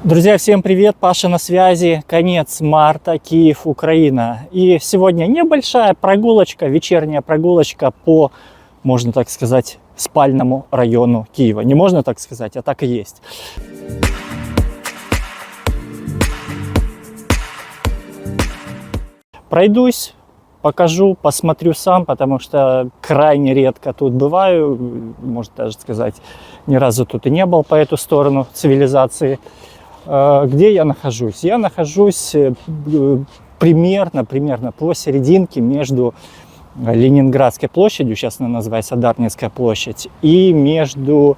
Друзья, всем привет! Паша на связи. Конец марта, Киев, Украина. И сегодня небольшая прогулочка, вечерняя прогулочка по, можно так сказать, спальному району Киева. Не можно так сказать, а так и есть. Пройдусь, покажу, посмотрю сам, потому что крайне редко тут бываю. Можно даже сказать, ни разу тут и не был по эту сторону цивилизации. Где я нахожусь? Я нахожусь примерно посерединке между Ленинградской площадью, сейчас она называется Дарницкая площадь, и между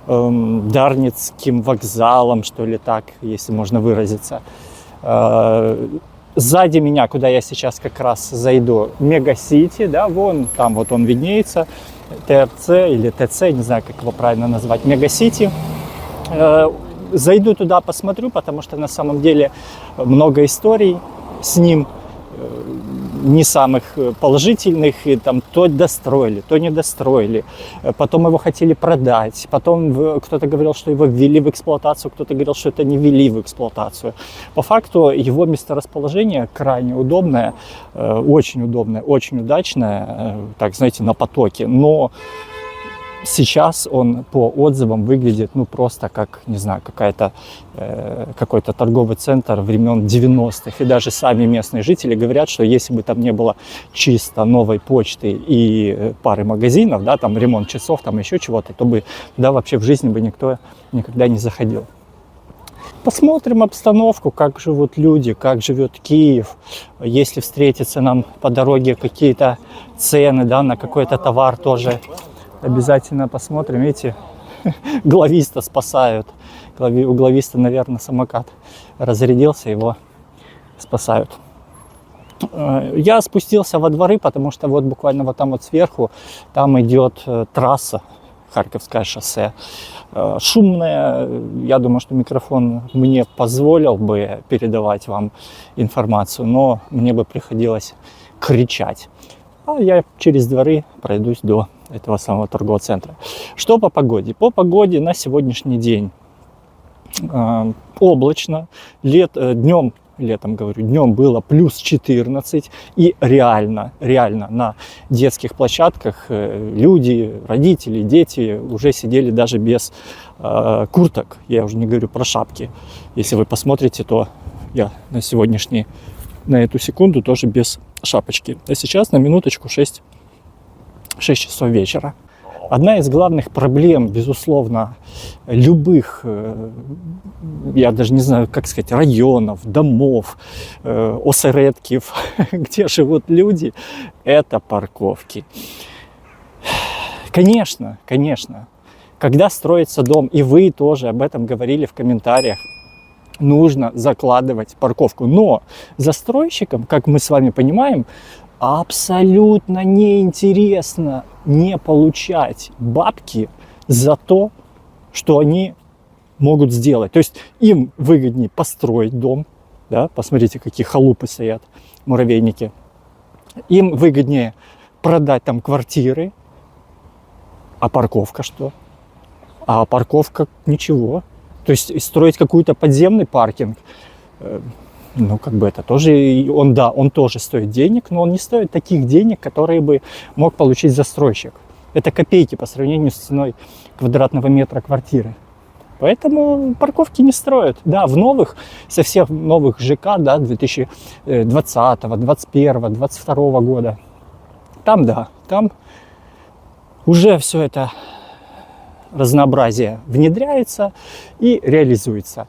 Дарницким вокзалом, что ли так, если можно выразиться. Сзади меня, куда я сейчас как раз зайду, Мегасити, да, вон там вот он виднеется, ТРЦ или ТЦ, не знаю, как его правильно назвать, Мегасити. Зайду туда, посмотрю, потому что на самом деле много историй с ним, не самых положительных, и там то достроили, то не достроили, потом его хотели продать, потом кто-то говорил, что его ввели в эксплуатацию, кто-то говорил, что это не ввели в эксплуатацию. По факту его месторасположение крайне удобное, очень удачное, так, знаете, на потоке, но сейчас он по отзывам выглядит, ну, просто как, не знаю, какой-то торговый центр времен 90-х. И даже сами местные жители говорят, что если бы там не было чисто новой почты и пары магазинов, да, там ремонт часов, там еще чего-то, то бы туда вообще в жизни бы никто никогда не заходил. Посмотрим обстановку, как живут люди, как живет Киев. Если встретятся нам по дороге какие-то цены, да, на какой-то товар тоже, обязательно посмотрим. Видите, глависта спасают. У глависта, наверное, самокат разрядился, его спасают. Я спустился во дворы, потому что вот буквально вот там вот сверху, там идет трасса, Харьковское шоссе. Шумная. Я думаю, что микрофон мне позволил бы передавать вам информацию, но мне бы приходилось кричать. А я через дворы пройдусь до этого самого торгового центра. Что по погоде? По погоде на сегодняшний день облачно. Днем было плюс 14. И реально на детских площадках люди, родители, дети уже сидели даже без курток. Я уже не говорю про шапки. Если вы посмотрите, то я на эту секунду тоже без шапочки. А сейчас на минуточку 6 часов вечера. Одна из главных проблем, безусловно, любых, я даже не знаю, как сказать, районов, домов, осередків, где живут люди, это парковки. Конечно, когда строится дом, и вы тоже об этом говорили в комментариях, нужно закладывать парковку. Но застройщикам, как мы с вами понимаем, абсолютно неинтересно не получать бабки за то, что они могут сделать. То есть им выгоднее построить дом, да, посмотрите, какие халупы стоят, муравейники. Им выгоднее продать там квартиры, а парковка что? А парковка ничего. То есть строить какой-то подземный паркинг, ну, как бы это тоже, он тоже стоит денег, но он не стоит таких денег, которые бы мог получить застройщик. Это копейки по сравнению с ценой квадратного метра квартиры. Поэтому парковки не строят. Да, со всех новых ЖК, да, 2020, 2021, 2022 года, там уже все это разнообразие внедряется и реализуется.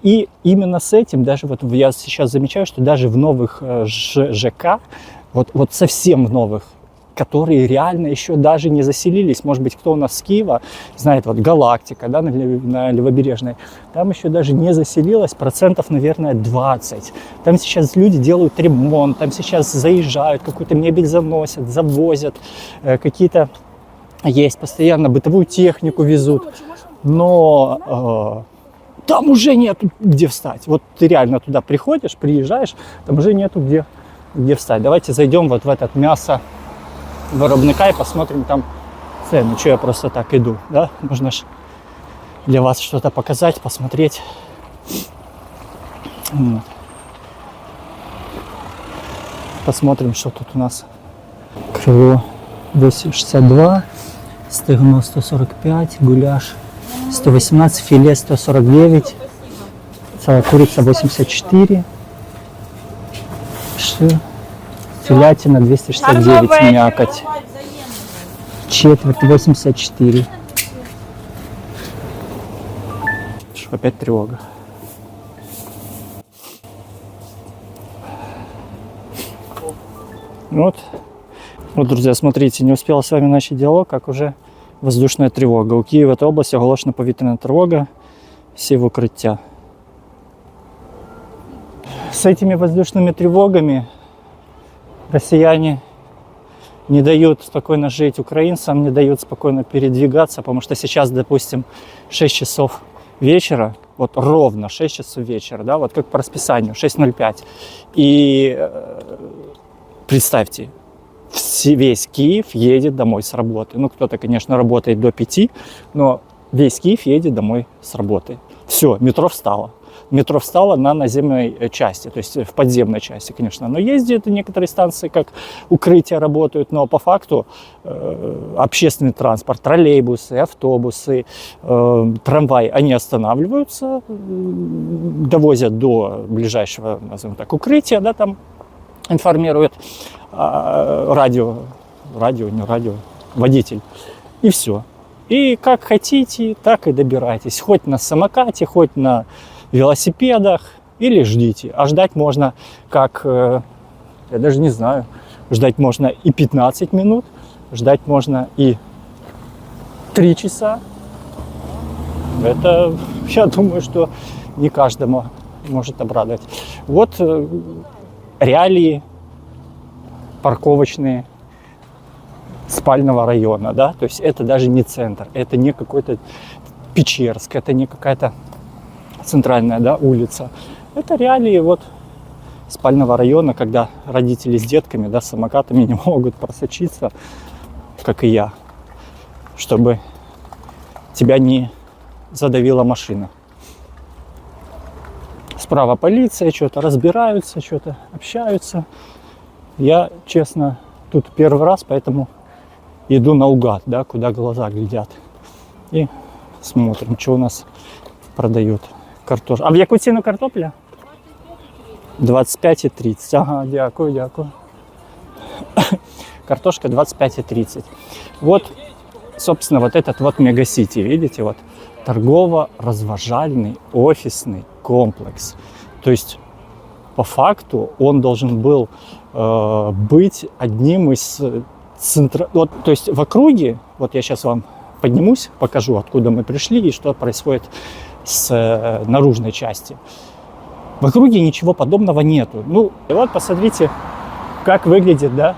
И именно с этим, даже вот я сейчас замечаю, что даже в новых ЖК, вот совсем в новых, которые реально еще даже не заселились, может быть, кто у нас с Киева знает, вот Галактика, да, на Левобережной, там еще даже не заселилось процентов, наверное, 20. Там сейчас люди делают ремонт, там сейчас заезжают, какую-то мебель заносят, завозят, какие-то есть постоянно бытовую технику везут, но там уже нету где встать. Вот ты реально туда приезжаешь, там уже нету где встать. Давайте зайдем вот в этот мясовиробника и посмотрим там цены. Что я просто так иду, да? Можно ж для вас что-то показать, посмотреть. Вот. Посмотрим, что тут у нас. Крыло 862, стегно 145, гуляш 118, филе 149, целая курица 84, телятина 269, мякоть, четверть 84. Что, опять тревога. Вот, друзья, смотрите, не успела с вами начать диалог, как уже воздушная тревога. У Києва та області оголошена повітряна тривога, всі в укриття. С этими воздушными тревогами россияне не дают спокойно жить украинцам, не дают спокойно передвигаться, потому что сейчас, допустим, 6 часов вечера, вот ровно 6 часов вечера, да, вот как по расписанию, 6:05. И представьте, весь Киев едет домой с работы. Ну, кто-то, конечно, работает до 5, но весь Киев едет домой с работы. Все, метро встало. Метро встало на наземной части, то есть в подземной части, конечно. Но ездят некоторые станции, как укрытия работают, но по факту общественный транспорт, троллейбусы, автобусы, трамваи, они останавливаются, довозят до ближайшего, назовем так, укрытия, да, там информирует водитель. И все. И как хотите, так и добирайтесь. Хоть на самокате, хоть на велосипедах, или ждите. А ждать можно как, я даже не знаю, ждать можно и 15 минут, ждать можно и 3 часа. Это, я думаю, что не каждому может обрадовать. Вот реалии парковочные спального района, да, то есть это даже не центр, это не какой-то Печерск, это не какая-то центральная, да, улица. Это реалии вот спального района, когда родители с детками, да, с самокатами не могут просочиться, как и я, чтобы тебя не задавила машина. Справа полиция, что-то разбираются, что-то общаются. Я, честно, тут первый раз, поэтому иду наугад, да, куда глаза глядят. И смотрим, что у нас продают. Картошка. А в яку ціну картопля? 25,30. Ага, дякую. Картошка 25,30. Вот, собственно, вот этот вот мегасити, видите, вот торгово-разважальный офисный комплекс. То есть, по факту, он должен был быть одним из вот, то есть в округе, вот я сейчас вам поднимусь, покажу, откуда мы пришли и что происходит с наружной части. В округе ничего подобного нету. Ну, и вот посмотрите, как выглядит, да,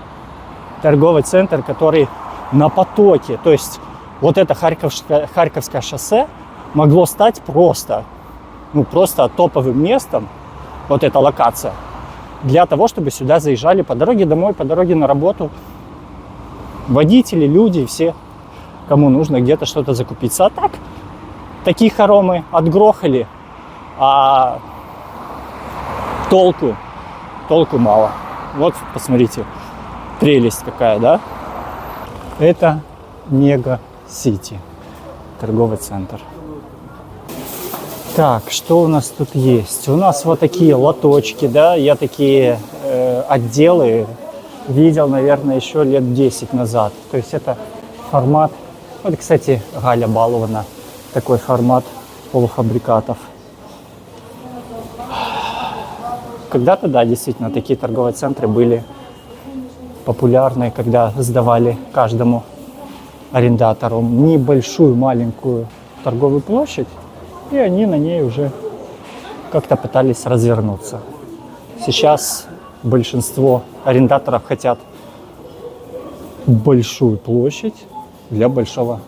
торговый центр, который на потоке. То есть вот это Харьковское шоссе могло стать просто топовым местом, вот эта локация, для того, чтобы сюда заезжали по дороге домой, по дороге на работу водители, люди, все, кому нужно где-то что-то закупиться. А так, такие хоромы отгрохали, а толку мало. Вот, посмотрите, прелесть какая, да? Это Мега-Сити, торговый центр. Так, что у нас тут есть? У нас вот такие лоточки, да, я такие отделы видел, наверное, еще лет 10 назад. То есть это формат, вот, кстати, Галя балована, такой формат полуфабрикатов. Когда-то, да, действительно, такие торговые центры были популярны, когда сдавали каждому арендатору небольшую маленькую торговую площадь, и они на ней уже как-то пытались развернуться. Сейчас большинство арендаторов хотят большую площадь для большого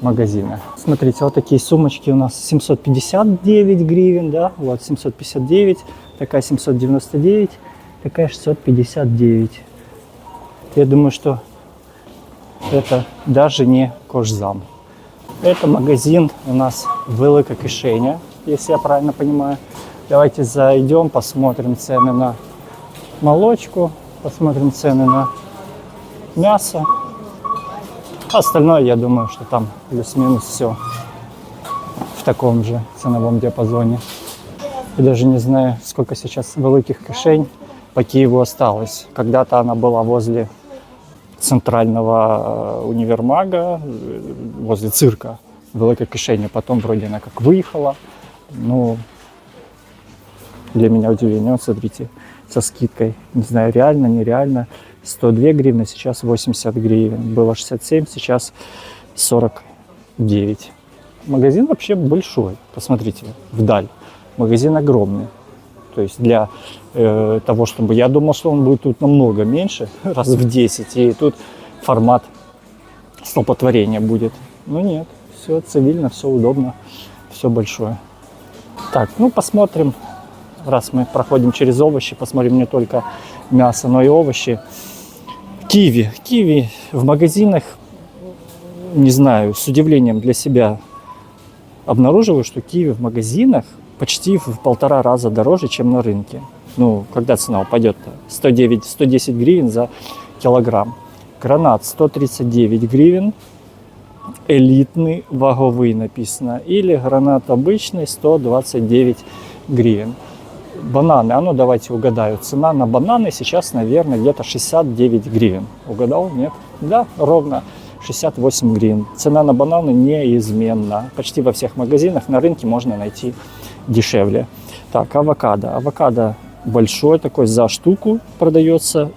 магазина. Смотрите, вот такие сумочки у нас 759 гривен, да, вот 759, такая 799, такая 659. Я думаю, что это даже не Кожзам. Это магазин у нас Велика Кишеня. если я правильно понимаю. Давайте зайдем, посмотрим цены на молочку, посмотрим цены на мясо. Остальное, я думаю, что там плюс-минус все в таком же ценовом диапазоне. Я даже не знаю, сколько сейчас великих кишень по Киеву осталось. Когда-то она была возле центрального универмага, возле цирка, великая кишень. Потом вроде она как выехала. Ну, для меня удивление. Вот смотрите, со скидкой. Не знаю, реально, нереально. 102 гривны, сейчас 80 гривен. Было 67, сейчас 49. Магазин вообще большой. Посмотрите, вдаль. Магазин огромный. То есть для того, чтобы... Я думал, что он будет тут намного меньше, раз в 10. И тут формат столпотворения будет. Но нет, все цивильно, все удобно, все большое. Так, ну посмотрим. Раз мы проходим через овощи, посмотрим не только мясо, но и овощи. Киви. Киви в магазинах, не знаю, с удивлением для себя обнаруживаю, что киви в магазинах почти в 1,5 раза дороже, чем на рынке. Ну, когда цена упадет-то? 110 гривен за килограмм. Гранат 139 гривен. Элитный, ваговый написано. Или гранат обычный 129 гривен. Бананы, а ну давайте угадаю. Цена на бананы сейчас, наверное, где-то 69 гривен. Угадал? Нет? Да, ровно 68 гривен. Цена на бананы неизменна. Почти во всех магазинах на рынке можно найти дешевле. Так, авокадо. Авокадо большой такой, за штуку продается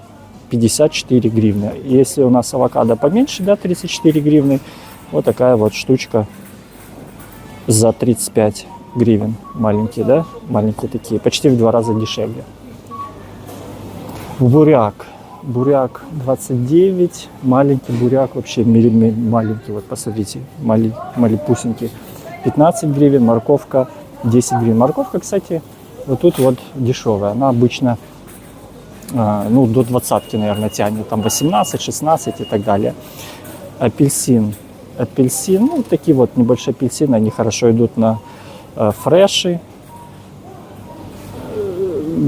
54 гривны. Если у нас авокадо поменьше, да, 34 гривны, вот такая вот штучка за 35 гривен. Маленькие, да? Маленькие такие. Почти в 2 раза дешевле. Буряк. Буряк 29. Маленький буряк вообще маленький. Вот посмотрите. Малюпусенький. 15 гривен. Морковка 10 гривен. Морковка, кстати, вот тут вот дешевая. Она обычно ну, до 20, наверное, тянет. Там 18, 16 и так далее. Апельсин. Апельсин. Ну, такие вот небольшие апельсины. Они хорошо идут на фреши.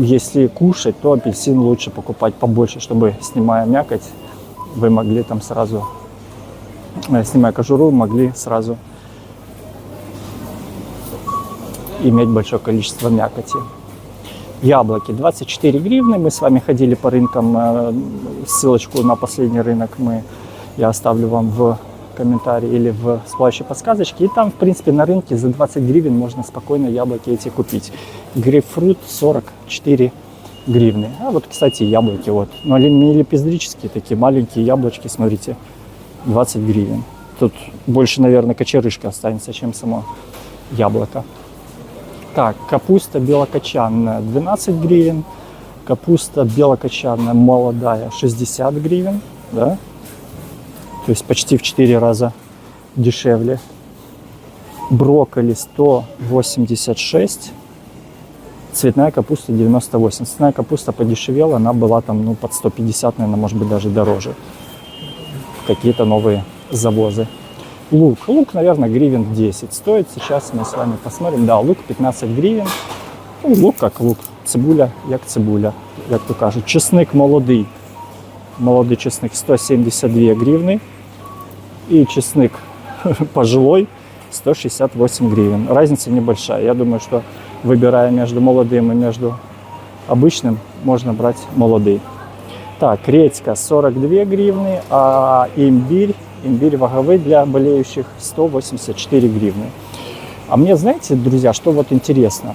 Если кушать, то апельсин лучше покупать побольше, чтобы, снимая мякоть, вы могли там сразу, снимая кожуру, могли сразу иметь большое количество мякоти. Яблоки 24 гривны. Мы с вами ходили по рынкам. Ссылочку на последний рынок я оставлю вам в комментарии или в всплывающей подсказочке. И там, в принципе, на рынке за 20 гривен можно спокойно яблоки эти купить. Грейпфрут 44 гривны. А вот, кстати, яблоки вот. Ну, милипиздрические такие маленькие яблочки, смотрите, 20 гривен. Тут больше, наверное, кочерышка останется, чем само яблоко. Так, капуста белокочанная 12 гривен. Капуста белокочанная молодая 60 гривен. Да? То есть почти в 4 раза дешевле. Брокколи 186. Цветная капуста 98. Цветная капуста подешевела, она была там, ну, под 150, наверное, может быть, даже дороже. Какие-то новые завозы. Лук. Лук, наверное, гривен 10 стоит. Сейчас мы с вами посмотрим. Да, лук 15 гривен. Ну, лук как лук. Цибуля, як цибуля, як то кажуть. Чесник молодий. Молодий чесник 172 гривны. И чесник пожилой 168 гривен. Разница небольшая. Я думаю, что выбирая между молодым и между обычным, можно брать молодый. Так, редька 42 гривны, а имбирь ваговый для болеющих 184 гривны. А мне, знаете, друзья, что вот интересно?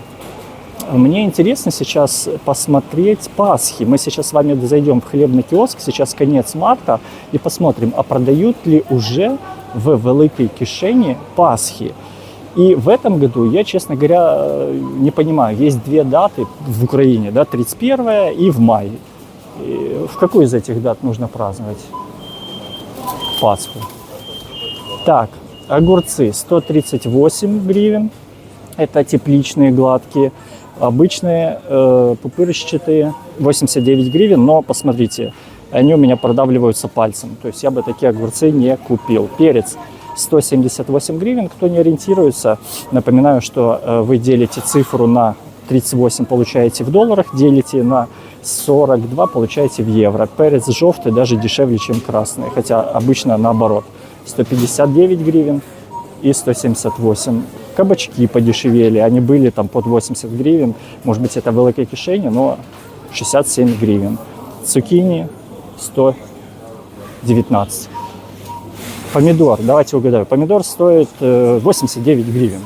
Мне интересно сейчас посмотреть Пасхи. Мы сейчас с вами зайдем в хлебный киоск, сейчас конец марта, и посмотрим, а продают ли уже в Великой Кишені Пасхи. И в этом году я, честно говоря, не понимаю, есть 2 даты в Украине, да, 31 и в мае. И в какую из этих дат нужно праздновать Пасху? Так, огурцы 138 гривен, это тепличные, гладкие. Обычные пупырчатые 89 гривен, но посмотрите, они у меня продавливаются пальцем. То есть я бы такие огурцы не купил. Перец 178 гривен. Кто не ориентируется, напоминаю, что вы делите цифру на 38, получаете в долларах, делите на 42, получаете в евро. Перец желтый даже дешевле, чем красный, хотя обычно наоборот. 159 гривен и 178. Кабачки подешевели, они были там под 80 гривен, может быть это великое кишение, но 67 гривен. Цукини 119. Помидор, давайте угадаю, помидор стоит 89 гривен.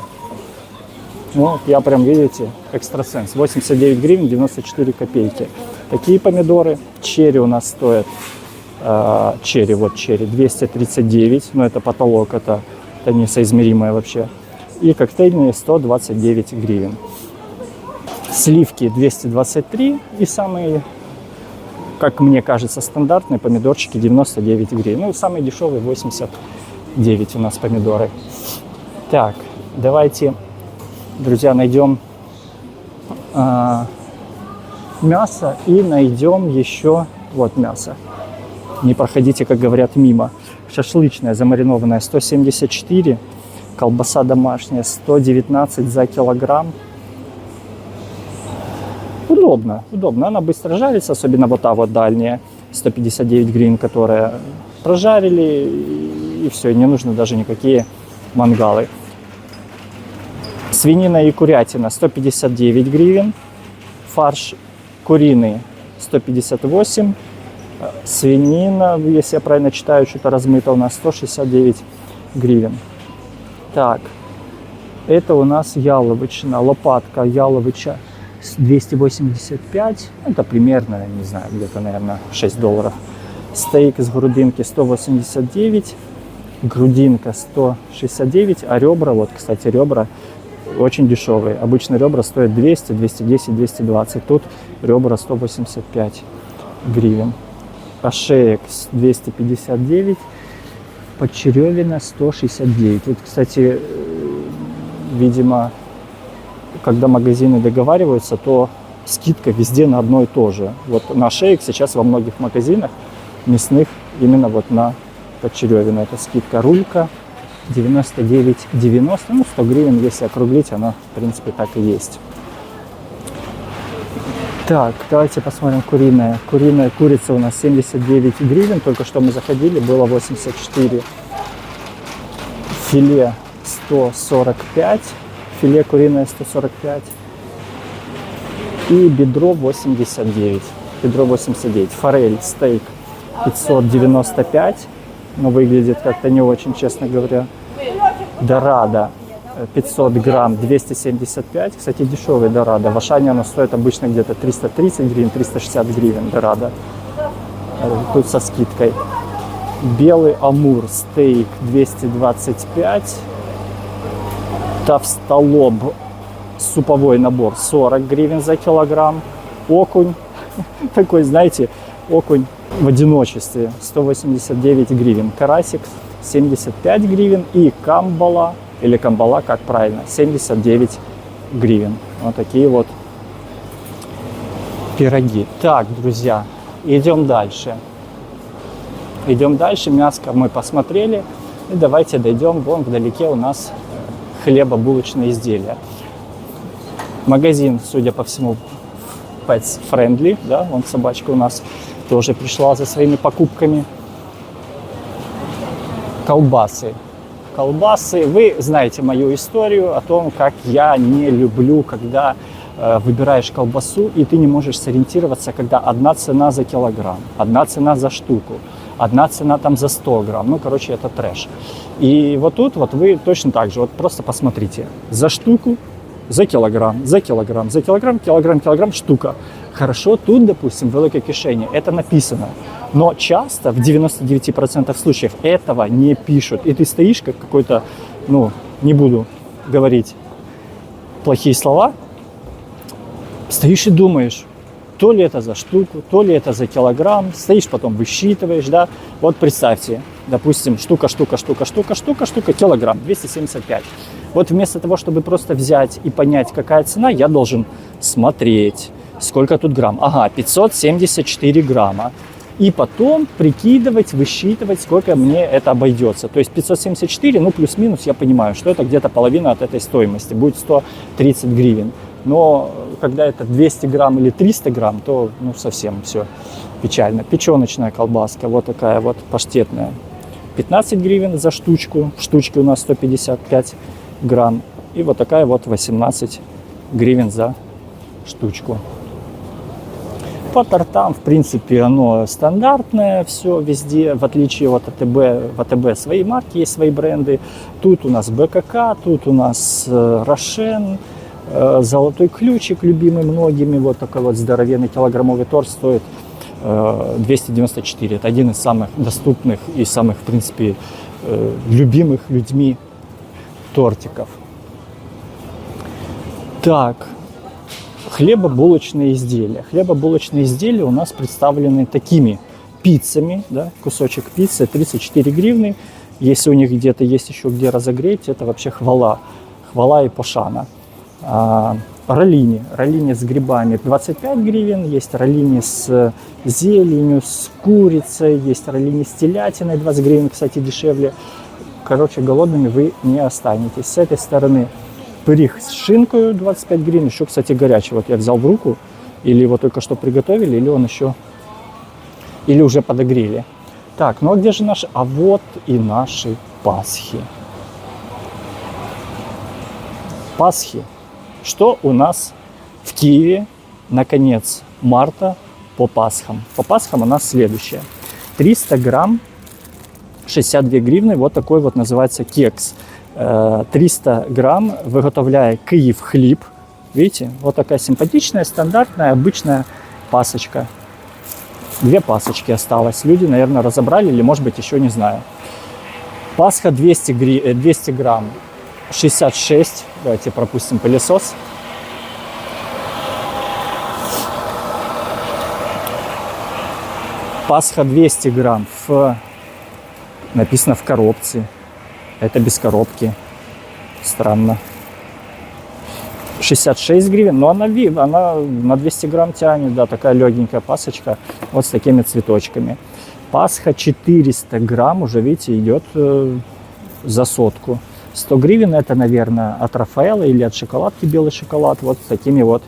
Ну, я прям, видите, экстрасенс. 89 гривен 94 копейки. Такие помидоры. Черри у нас стоят, черри 239, но это потолок, это несоизмеримое вообще. И коктейльные 129 гривен. Сливки 223 и самые, как мне кажется, стандартные помидорчики 99 гривен. Ну, самые дешевые 89 у нас помидоры. Так, давайте, друзья, найдем мясо и найдем еще, вот мясо. Не проходите, как говорят, мимо. Шашлычная замаринованная 174, колбаса домашняя 119 за килограмм. Удобно, удобно. Она быстро жарится, особенно вот та вот дальняя 159 гривен, которая прожарили, и все, не нужно даже никакие мангалы. Свинина и курятина 159 гривен, фарш куриный 158, свинина, если я правильно читаю, что-то размыто у нас 169 гривен. Так, это у нас яловичина, лопатка яловича 285, это примерно, не знаю, где-то, наверное, 6 долларов. Стейк с грудинки 189, грудинка 169, а ребра, вот, кстати, ребра очень дешевые. Обычно ребра стоят 200, 210, 220. Тут ребра 185 гривен. Ошеек 259, подчеревина 169. Вот, кстати, видимо, когда магазины договариваются, то скидка везде на одно и то же. Вот на ошеек сейчас во многих магазинах мясных именно вот на подчеревину. Это скидка. Рулька 99,90, ну 100 гривен, если округлить, она в принципе так и есть. Так, давайте посмотрим куриная. Курица у нас 79 гривен, только что мы заходили, было 84. Филе 145, филе куриное 145 и бедро 89. Бедро 89. Форель, стейк 595, но выглядит как-то не очень, честно говоря. Дорадо 500 грамм 275. Кстати, дешевый дорадо. В Ашане оно стоит обычно где-то 330 гривен, 360 гривен дорадо. Тут со скидкой. Белый амур стейк 225. Товстолоб суповой набор 40 гривен за килограмм. Окунь такой, знаете, окунь в одиночестве 189 гривен. Карасик 75 гривен и камбала, или камбала, как правильно, 79 гривен. Вот такие вот пироги. Так, друзья, идем дальше. Идем дальше. Мяско мы посмотрели. И давайте дойдем. Вон вдалеке у нас хлебобулочные изделия. Магазин, судя по всему, Pets Friendly. Да? Вон собачка у нас тоже пришла за своими покупками. Колбасы. Колбасы. Вы знаете мою историю о том, как я не люблю, когда выбираешь колбасу, и ты не можешь сориентироваться, когда одна цена за килограмм, одна цена за штуку, одна цена там за 100 грамм. Ну, короче, это трэш. И вот тут вот вы точно так же, вот просто посмотрите. За штуку, за килограмм, за килограмм, за килограмм, килограмм, штука. Хорошо, тут, допустим, великое кишение, это написано. Но часто, в 99% случаев, этого не пишут. И ты стоишь как какой-то, ну, не буду говорить плохие слова, стоишь и думаешь, то ли это за штуку, то ли это за килограмм. Стоишь, потом высчитываешь, да. Вот представьте, допустим, штука, килограмм, 275. Вот вместо того, чтобы просто взять и понять, какая цена, я должен смотреть, сколько тут грамм. Ага, 574 грамма. и потом прикидывать, высчитывать, сколько мне это обойдется. То есть 574, ну плюс-минус, я понимаю, что это где-то половина от этой стоимости, будет 130 гривен. Но когда это 200 грамм или 300 грамм, то ну, совсем все печально. Печеночная колбаска, вот такая вот паштетная, 15 гривен за штучку. В штучке у нас 155 грамм. И вот такая вот 18 гривен за штучку. По тортам, в принципе, оно стандартное все везде, в отличие от АТБ. В АТБ свои марки есть, свои бренды. Тут у нас БКК, тут у нас Рошен, Золотой ключик, любимый многими. Вот такой вот здоровенный килограммовый торт стоит 294. Это один из самых доступных и самых, в принципе, любимых людьми тортиков. Так, хлебобулочные изделия. Хлебобулочные изделия у нас представлены такими пиццами. Да? Кусочек пиццы 34 гривны. Если у них где-то есть еще где разогреть, это вообще хвала. Хвала и пошана. Роллини с грибами 25 гривен. Есть роллини с зеленью, с курицей. Есть роллини с телятиной 20 гривен, кстати, дешевле. Короче, голодными вы не останетесь. С этой стороны пирог с шинкой 25 гривен. Еще, кстати, горячий. Вот я взял в руку. Или его только что приготовили, или он еще... Или уже подогрели. Так, ну а где же наши... А вот и наши пасхи. Пасхи. Что у нас в Киеве на конец марта по Пасхам? По Пасхам у нас следующее. 300 грамм, 62 гривны. Вот такой вот называется кекс. 300 грамм, виготовляє Київ хліб. Видите, вот такая симпатичная, стандартная, обычная пасочка. Две пасочки осталось. Люди, наверное, разобрали или, может быть, еще не знаю. Пасха 200 грамм, 66. Давайте пропустим пылесос. Пасха 200 грамм. Написано в коробке. Это без коробки. Странно. 66 гривен, но она на 200 грамм тянет, да, такая легенькая пасочка, вот с такими цветочками. Пасха 400 грамм, уже, видите, идет за сотку. 100 гривен это, наверное, от Рафаэла или от шоколадки белый шоколад, вот с такими вот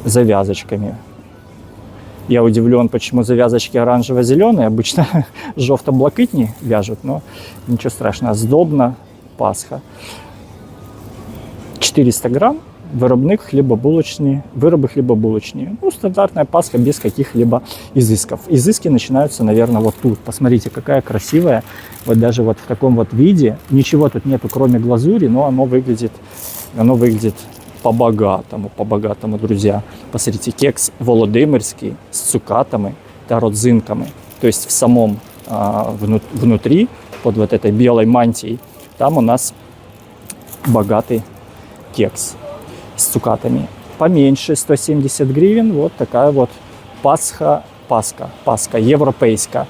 завязочками. Я удивлен, почему завязочки оранжево-зеленые, обычно жовто-блакитні вяжут, но ничего страшного, сдобно Пасха. 400 грамм, вироби хлебобулочные. Ну, стандартная Пасха без каких-либо изысков. Изыски начинаются, наверное, вот тут. Посмотрите, какая красивая. Вот даже вот в таком вот виде. Ничего тут нету, кроме глазури, но оно выглядит по-богатому, друзья. Посмотрите, кекс володимирский с цукатами та родзинками. То есть в самом внутри, под вот этой белой мантией, там у нас богатый кекс с цукатами. Поменьше, 170 гривен. Вот такая вот Пасха европейская.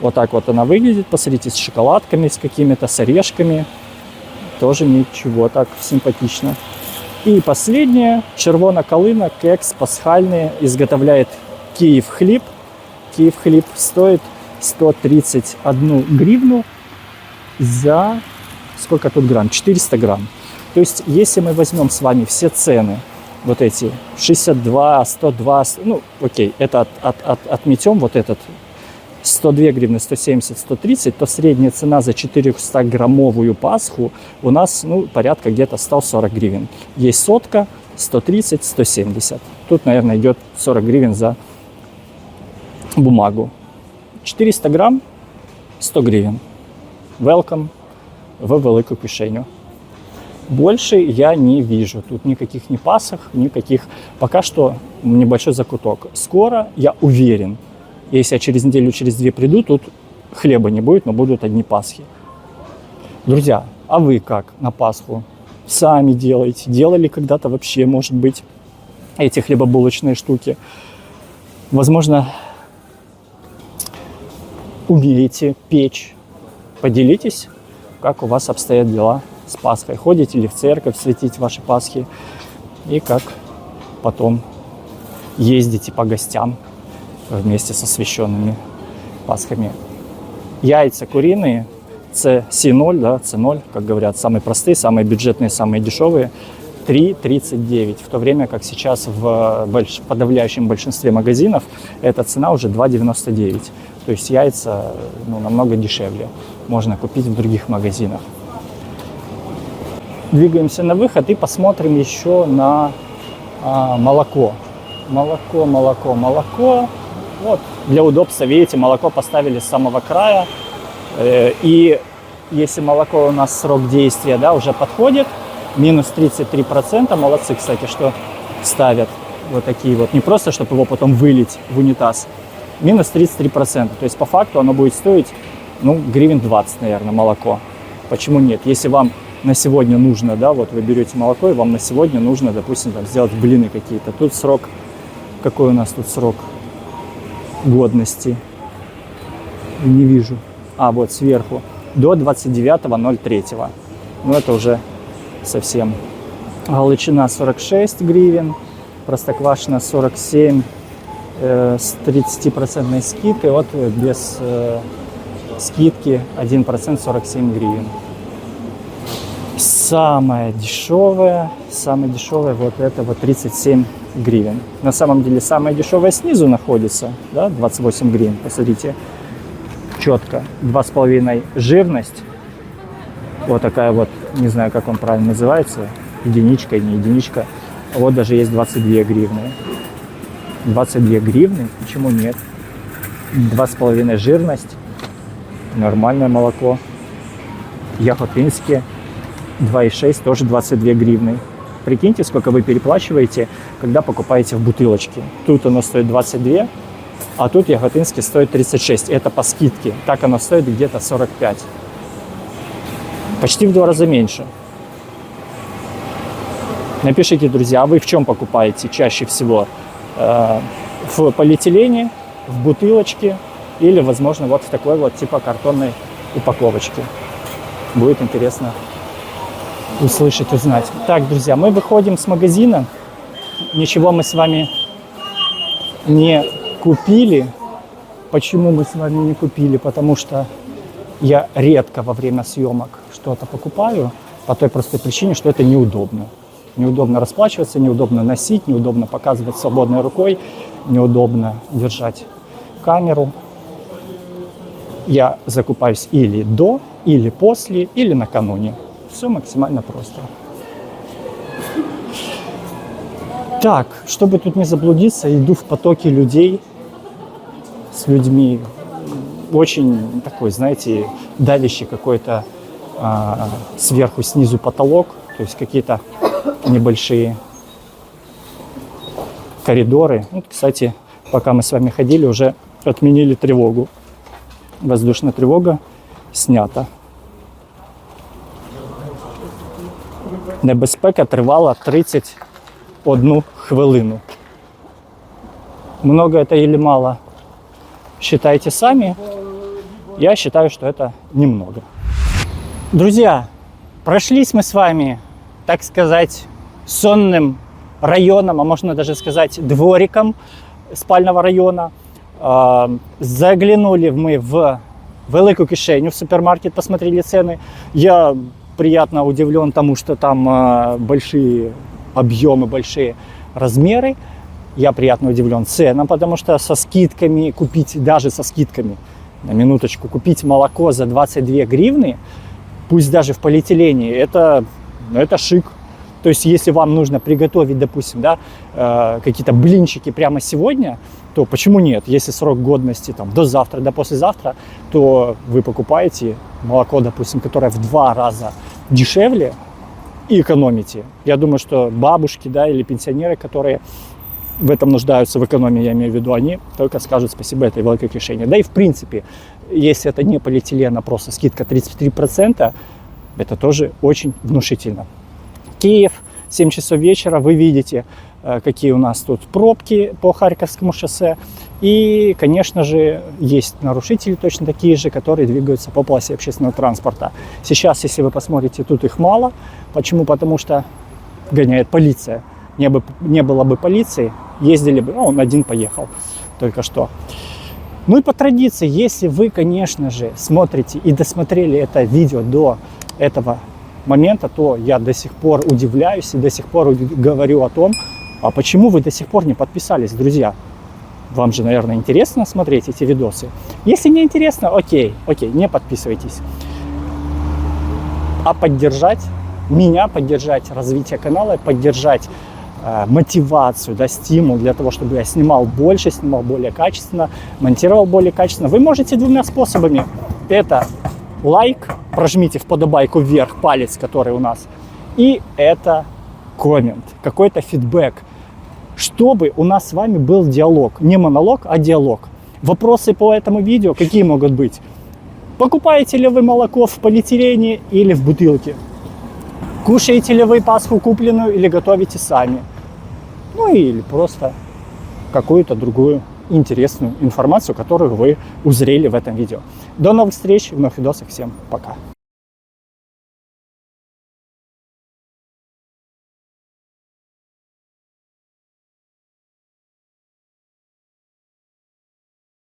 Вот так вот она выглядит. Посмотрите, с шоколадками, с какими-то, с орешками. Тоже ничего, так симпатично. И последнее, червона калина, кекс пасхальный, изготовляет Киев хлеб. Киев хлеб стоит 131 гривну за, сколько тут грамм? 400 грамм. То есть, если мы возьмем с вами все цены, вот эти 62, 102, ну, окей, это отметем вот этот 102 гривны, 170, 130, то средняя цена за 400-граммовую Пасху у нас, ну, порядка где-то 140 гривен. Есть сотка, 130, 170. Тут, наверное, идет 40 гривен за бумагу. 400 грамм, 100 гривен. Welcome в велику кишеню. Больше я не вижу. Тут никаких ни Пасх, никаких. Пока что небольшой закуток. Скоро, я уверен, если я через неделю, через две приду, тут хлеба не будет, но будут одни Пасхи. Друзья, а вы как на Пасху? Сами делаете? Делали когда-то вообще, может быть, эти хлебобулочные штуки? Возможно, умеете печь? Поделитесь, как у вас обстоят дела с Пасхой. Ходите ли в церковь светить ваши Пасхи? И как потом ездите по гостям вместе со священными пасхами. Яйца куриные, C0, да, C0, как говорят, самые простые, самые бюджетные, самые дешевые, 3,39, в то время как сейчас в подавляющем большинстве магазинов эта цена уже 2,99. То есть яйца намного дешевле можно купить в других магазинах. Двигаемся на выход и посмотрим еще на молоко. Молоко. Вот, для удобства, видите, молоко поставили с самого края. И если молоко у нас срок действия, да, уже подходит, минус 33%, молодцы, кстати, что ставят вот такие вот, не просто, чтобы его потом вылить в унитаз, минус 33%, то есть по факту оно будет стоить, гривен 20, наверное, молоко. Почему нет? Если вам на сегодня нужно, да, вот вы берете молоко, и вам на сегодня нужно, допустим, там, сделать блины какие-то, тут срок, какой у нас тут срок годности? Не вижу. Вот сверху, до 29.03. Это уже совсем. Галичина 46 гривен, Простоквашино 47 с 30% скидкой, вот без скидки 1% 47 гривен. Самое дешевое вот это вот 37 гривен. На самом деле самое дешевое снизу находится, да, 28 гривен, посмотрите, четко, 2,5 жирность. Вот такая вот, не знаю, как он правильно называется, единичка, не единичка. Вот даже есть 22 гривны. 22 гривны, почему нет? 2,5 жирность, нормальное молоко. Яготинские 2,6, тоже 22 гривны. Прикиньте, сколько вы переплачиваете, когда покупаете в бутылочке. Тут оно стоит 22, а тут яготинский стоит 36. Это по скидке. Так оно стоит где-то 45. Почти в 2 раза меньше. Напишите, друзья, а вы в чем покупаете чаще всего? В полиэтилене, в бутылочке или, возможно, вот в такой вот типа картонной упаковочке. Будет интересно услышать, узнать. Так, друзья, мы выходим с магазина. Ничего мы с вами не купили. Почему мы с вами не купили? Потому что я редко во время съемок что-то покупаю по той простой причине, что это неудобно. Неудобно расплачиваться, неудобно носить, неудобно показывать свободной рукой, неудобно держать камеру. Я закупаюсь или до, или после, или накануне. Все максимально просто. Так, чтобы тут не заблудиться, иду в потоке людей с людьми. Очень такой, знаете, давящий какой-то сверху, снизу потолок. То есть какие-то небольшие коридоры. Вот, кстати, пока мы с вами ходили, уже отменили тревогу. Воздушная тревога снята. Небезпека тривала 31 хвилину. Много это или мало? Считайте сами. Я считаю, что это немного. Друзья, прошлись мы с вами, так сказать, сонным районом, а можно даже сказать двориком спального района. Заглянули мы в велику кишеню, в супермаркет, посмотрели цены. Я приятно удивлен тому, что там большие объемы, большие размеры. Я приятно удивлен ценам, потому что со скидками купить, даже со скидками, на минуточку, купить молоко за 22 гривны, пусть даже в полиэтилене, это шик. То есть, если вам нужно приготовить, допустим, да, какие-то блинчики прямо сегодня, то почему нет? Если срок годности там, до завтра, до послезавтра, то вы покупаете молоко, допустим, которое в 2 раза дешевле и экономите. Я думаю, что бабушки, да, или пенсионеры, которые в этом нуждаются, в экономии, я имею в виду, они только скажут спасибо этой великой кишене. Да и в принципе, если это не полиэтилен, а просто скидка 33%, это тоже очень внушительно. Киев, 7 часов вечера, вы видите, какие у нас тут пробки по Харьковскому шоссе. И, конечно же, есть нарушители точно такие же, которые двигаются по полосе общественного транспорта. Сейчас, если вы посмотрите, тут их мало. Почему? Потому что гоняет полиция. Не было бы полиции, ездили бы, ну, он один поехал только что. Ну и по традиции, если вы, конечно же, смотрите и досмотрели это видео до этого момента, то я до сих пор удивляюсь и до сих пор говорю о том, а почему вы до сих пор не подписались, друзья? Вам же, наверное, интересно смотреть эти видосы. Если не интересно, окей, не подписывайтесь. А поддержать меня, поддержать развитие канала, поддержать мотивацию, да, стимул для того, чтобы я снимал больше, снимал более качественно, монтировал более качественно, вы можете двумя способами. Это лайк, прожмите вподобайку вверх, палец, который у нас, и это коммент, какой-то фидбэк, чтобы у нас с вами был диалог, не монолог, а диалог. Вопросы по этому видео какие могут быть? Покупаете ли вы молоко в полиэтилене или в бутылке? Кушаете ли вы пасху купленную или готовите сами? Ну или просто какую-то другую интересную информацию, которую вы узрели в этом видео. До новых встреч, в новых видосах. Всем пока.